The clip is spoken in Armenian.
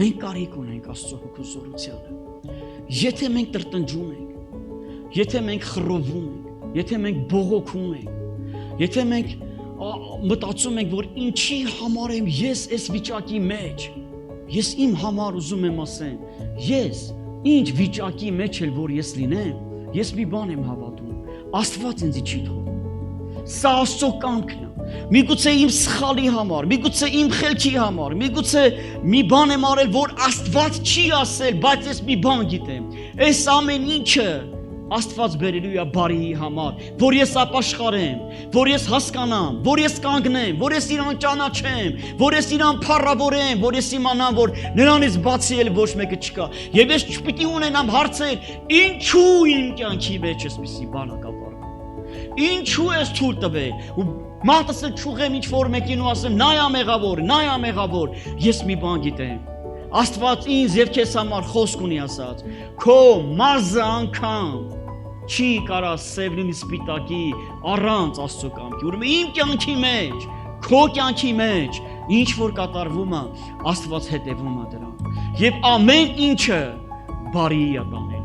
Մենք կարիք ունենք Աստծո հոգու զորությանը։ Եթե մենք տրտնջում ենք, եթե մենք խռովում ենք, եթե մենք բողոքում ենք, եթե մենք մտածում ենք, որ ինչի համար եմ ես այս վիճակի մեջ, ես իմ համար ուզում եմ ասեմ, ես ինչ վիճակի մեջ էլ որ ես լինեմ, ես մի բան եմ հավատում, Աստված ինձ չի թողնում։ Սա Աստծո կամքն է։ Միգուցե իմ սխալի համար, միգուցե իմ խելքի համար, միգուցե մի բան եմ արել, որ Աստված չի ասել, բայց ես մի բան գիտեմ։ Այս ամեն ինչը Աստված բերելու է բարիի համար, որ ես ապաշխարեմ, որ ես հասկանամ, որ ես կանգնեմ, որ ես իրան ճանաչեմ, որ ես իրան փառավորեմ, որ ես իմանամ, որ նրանից բացի էլ ոչ մեկը չկա։ Եվ ես չպիտի ունենամ հարցեր, ինչու իմ կյանքի մեջ էսպիսի բան կապարվում։ Ինչու ես թույլ տվել։ Ու մարդս էլ չուղեմ ինչ-որ մեկին ու ասեմ, նա է մեղավոր, ես մի բան գիտեմ։ Աստված ինձ եւ քեզ համար խոսք ունի ասած, քո մարզը անգամ չի կարա սև լինի սպիտակի առանց Աստծո կամքի։ Ուրեմն իմ կյանքի մեջ, քո կյանքի մեջ ինչ որ կատարվում է, Աստված հետևում է դրան։ Եվ ամեն ինչը բարիի է տանել։